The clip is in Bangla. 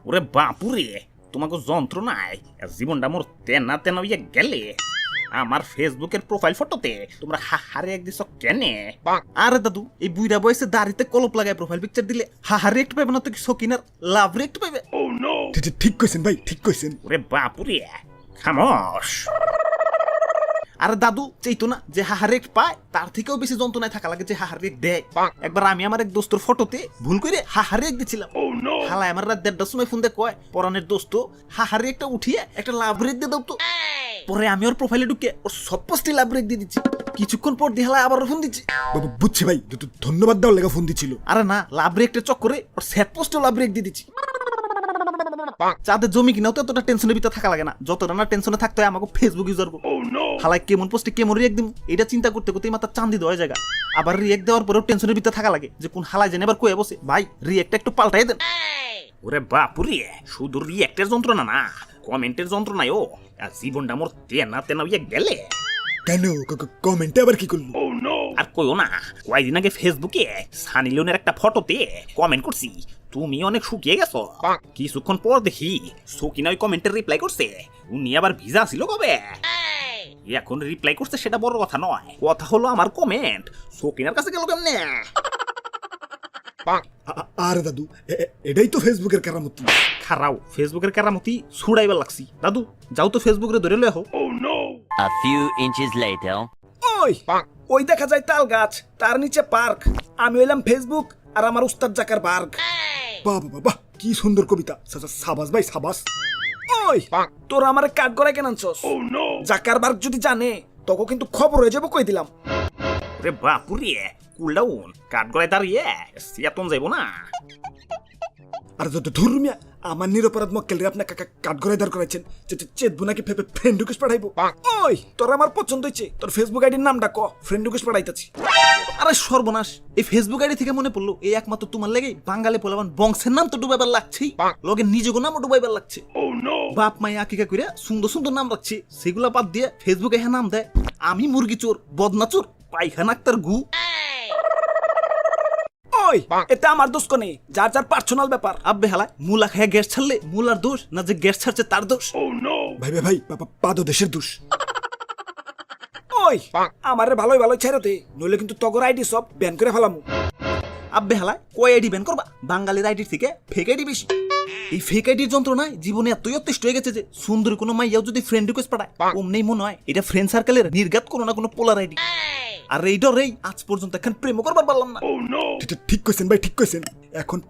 ওরে বাপুরে, তোমাকে যন্ত্রণায় জীবনটা মোর তেনা তেনা হইয়া গেলে। আমার ফেসবুকের প্রোফাইল ফটোতে তোমরা হাহারে এক দিছ কেনে? আরে দাদু, এই বুইরা বয়সে দাড়িতে কলপ লাগায় প্রোফাইল পিকচার দিলে হাহারে একটু পাইবে না তো কি সকিনার লাভ রে একটু পাইবে? ঠিক কইছেন ভাই, ঠিক কইছেন। ওরে বাপুরে, খামোশ। আরে দাদু চাইতো না যে হাহারে এক পায় তার থেকেও বেশি যন্ত্রণায় থাকা লাগে যে হাহারে এক দেয়। একবার আমি আমার এক দোস্তর ফটোতে ভুল করে হাহারে এক দিছিলাম। হালাই আমার রাত 1:30টার সময় ফোন দিয়ে কয়, পরানের দোস্ত হাহারে একটা উঠিয়ে একটা লাভ রেক দিয়ে দাও তো। পরে আমি ওর প্রোফাইলে ঢুকে ওর সব পোস্টে লাভ রেক দিয়ে দিচ্ছি। কিছুক্ষণ পর দিয়ে হালাই আবার ফোন দিচ্ছি। বাবা বুঝছি ভাই, ধন্যবাদ দেওয়ার লেগে ফোন দিছিল। আরে না, লাভ রেকটা চক্করে ওর স্যাট পোস্টেও লাভ রেক দিয়ে দিচ্ছি। চাঁদের জমি কিনাও তো এতটা টেনশনের ভিতরে থাকা লাগে না যতটা না টেনশনে থাকতে হয় আমাকে ফেসবুক ইউজার করবো। হালাই কেমন পোস্টে কেমন রিয়েক্ট দিম এটা চিন্তা করতে করতে মাথা চান্দি দেওয়া জায়গা। আবার রিয়েক্ট দেওয়ার পরেও টেনশনের ভিতরে থাকা লাগে যে কোন হালাই জানে আবার কয়ে বসে ভাই রিয়েক্টটা একটু পাল্টাই দেন। ওরে বাপুরে, শুধু রিয়েক্টের যন্ত্রণা না, কমেন্টের যন্ত্রণায় ও জীবনটা মোর তেনা তেনা হইয়া গেলে। কেন কমেন্টে আবার কি করলো? আর কইও না, কয়েকদিন আগে ফেসবুকে সানি লিওনের একটা ফটোতে কমেন্ট করছি তুমি অনেক শুকিয়ে গেছো। কিছুক্ষণ পর দেখি সকিনা ওই কমেন্টের রিপ্লাই করছে উনি আবার ভিজা ছিল কবে। এখন রিপ্লাই করছে সেটা বড় কথা নয়, কথা হলো আমার কমেন্ট সকিনার কাছে গেল কেমনে। আরে দাদু, এটাই তো ফেসবুকের কেরামতি। খারাও ফেসবুকের কেরামতি ছুড়াইবার লাগছি। দাদু যাও তো ফেসবুকে ধরে লয়ে হো। A few inches later. ওই দেখা যায় তাল গাছ, তার নিচে পার্ক। আমি হইলাম ফেসবুক আর আমার উস্তাদ জাকার বার্গ। বাবা বাবা কি সুন্দর কবিতা, সাবাস ভাই সাবাস। ওই তোরা আমার কাঠ গড়ায় কেন আনছস? জাকার বার্গ যদি জানে তখন কিন্তু খবর হয়ে যাবো, কই দিলাম। রে বাপুরে, কুল ডাউন, কাঠ গড়ায় দাঁড়িয়ে সিয়াতন যাইব না। আর যত ধর্মিয়া আমার নিরপরাধ মক্কেলরে আপনার কাঠগড়ায় দাঁড় করাইছেন, চেতবো নাকি ফ্রেন্ড রিকোয়েস্ট পাঠাইবো? ওই তোর আমার পছন্দ হয়েছে, তোর ফেসবুক আইডির নামটা ক, ফ্রেন্ড রিকোয়েস্ট পাঠাইতেছি। আরে সর্বনাশ, এই ফেসবুক আইডি থেকে মনে পড়লো এই একমাত্র তোমার লেগে বাঙালি পোলাবান বংশের নাম তো ডুবাইবার লাগছেই, লগে নিজেকে নামও ডুবাইবার লাগছে। বাপ মাই আকিকা কইরা সুন্দর সুন্দর নাম রাখছে, সেগুলা বাদ দিয়ে ফেসবুকে হ্যাঁ নাম দেয় আমি মুরগি চোর, বদনা চোর, পায়খানা আক্তার গু। ওই এটা আমার দোষ কোনে, যার যার পার্সোনাল ব্যাপার। আব্বে হালা মুলা খায় গ্যাস ছাড়লে মুলার দোষ না যে গ্যাস ছাড়ছে তার দোষ? ভাই ভাই ভাই পাদো দেশের দোষ। ওই আমারে ভালোই ভালোই ছেড়ে দে, নইলে কিন্তু তগর আইডি সব ব্যান করে ফেলামু। আব্বে হালা কয় আইডি ব্যান করবা? বাঙালির আইডির থেকে ফেক আইডি বেশি। এই ফেক আইডির যন্ত্রণায় জীবনে এতই অতিষ্ঠ হয়ে গেছে যে সুন্দরী কোনো মাইয়াও যদি ফ্রেন্ড রিকোয়েস্ট পাঠায় অমনেই মনে হয় এটা ফ্রেন্ড সার্কেলের নির্ঘাত কোনো না কোনো পোলার আইডি। আর এই ডরেই আজ পর্যন্ত এখন প্রেম করবার পারলাম না। ঠিক কইছেন ভাই, ঠিক কইছেন। এখন